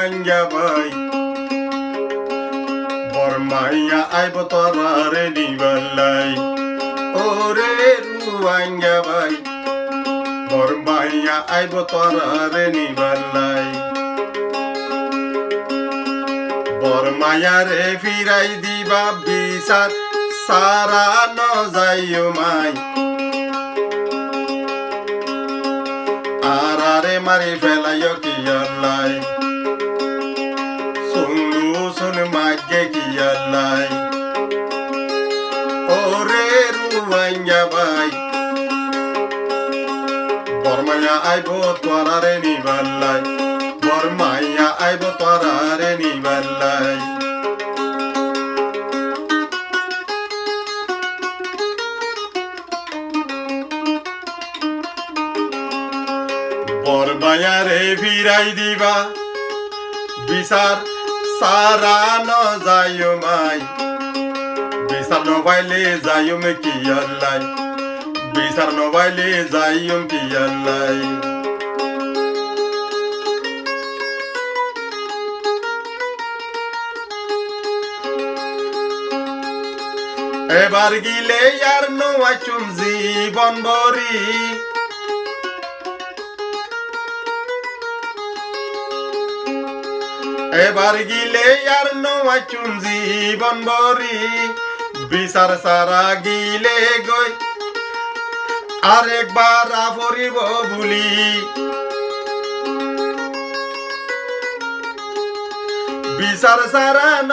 রুয়াঙ্গা ভাই বরমাইয়া আইব তোরারে নিবালাই ওরে রুয়াঙ্গা ভাই বরমাইয়া আইব তোরারে নিবালাই বরমাইয়া রে ফিরাই দিবা বিচার সারা ন যাইও মাই আরে মারি ফেলাইও কি আল্লাই সুন্দু সুন মাগে কি আল্লাই ওরে রুয়াঙ্গা ভাই বরমাইয়া আইব তোরারে নিবালাই বরমাইয়া আইব তোরারে নিবালাই বরমাইয়া রে ফিরাই দিবা বিচার সারা ন যাইও মাই বিচার নবাইলে যাইম কি আল্লাই বিচার নবাইলে যাইম কি আল্লাই এবার গিলে আর নোয়াচুম জীবন বরি এবার গিলে আর নোয়াচুম জীবন বরি বিচার সারা গিলে গই আরেকবার আফরিব ভুলি বিচার সারা ন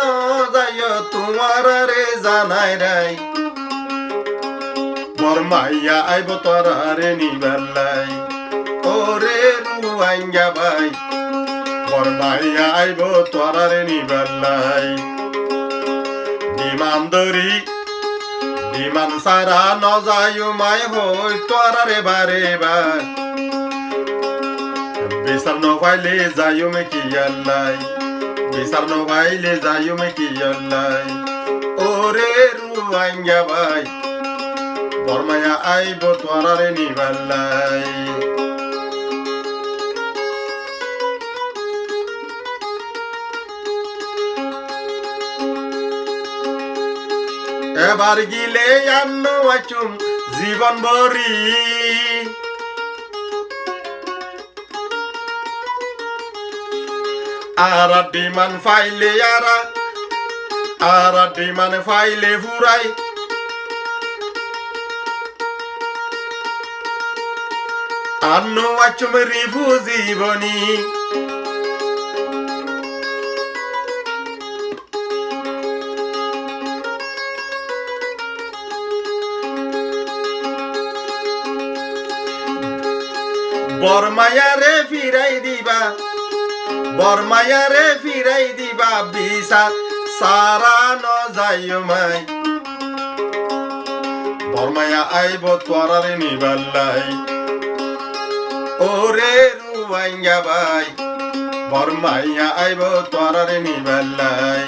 যায় তোমার রে জানাই রাই বরমাইয়া আইব তোরারে নিবালাই ওরে রুয়াঙ্গা ভাই বরমাইয়া আইব তোরারে নিবালাই বিমান দরি বিমান সারা ন যাইও মাই হই তোরারে বারে বার বিচার ন পাইলে যাইও মে কি আল্লাই বিচার ন পাইলে যাইও মে কি আল্লাই ওরে রুয়াঙ্গা ভাই বরমাইয়া আইব তোরারে নিবালাই এবার গিলে আন্ন আচুম জীবন বরি আর ডিমান ফাইলে আর ডিমান ফাইলে ফুরাই আন্ন আচুম রিভু জীবনী বরমাইয়া রে ফিরাই দিবা বরমাইয়া রে ফিরাই দিবা বিচার সারা ন যাইও মাই বরমাইয়া আইব তোরারে নিবালাই ওরে রুয়াঙ্গা ভাই বরমাইয়া আইব তোরারে নিবালাই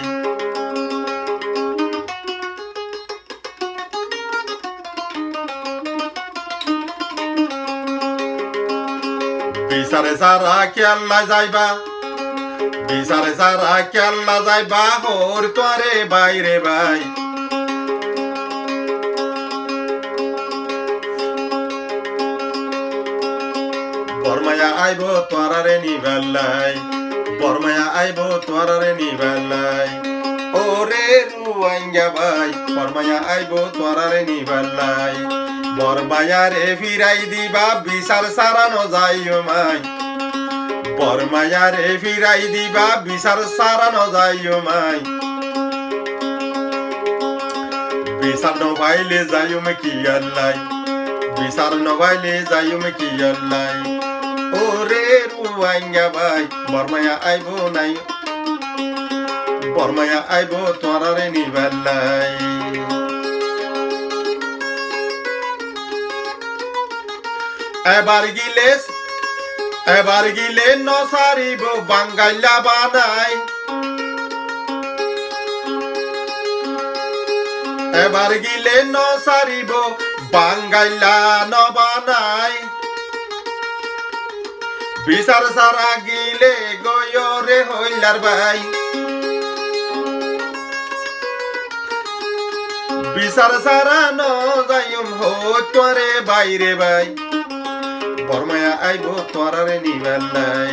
বিচারে সারা কেল্লা যাইবা বিচারে সারা কেল্লা যাইবা হোর তোরে বাইরে ভাই বরমাইয়া আইব তোরারে নিবালাই বরমাইয়া আইব তোরারে নিবালাই ওরে রুয়াঙ্গা ভাই বরমাইয়া আইব তোরারে নিবালাই বরমাইয়া রে ফিরাই দিবা বিচার সারা ন যাইও মাই বরমাইয়া রে ফিরাই দিবা বিচার সারা ন যাইও মাই বিচার ন পাইলে যাইও মে কি আল্লাই বিচার ন পাইলে যাইও মে কি আল্লাই ওরে রুয়াঙ্গা ভাই বরমাইয়া আইব নাই বরমাইয়া আইব তোরারে নিবালাই এবার গিলে নসারিব বাঙ্গাইলা বানাই এবার গিলে নসারিব বাঙ্গাইলা ন বানাই বিচার সারা গিলে গয়রে হইলার ভাই বিচার সারা ন যাইম হইতরে বাইরে ভাই বর্মায়া আইব তোরারে নিবেলাই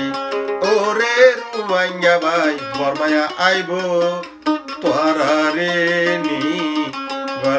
ওরে রুয়াঙ্গা ভাই বর্মায়া আইব তোরারে নিবেলাই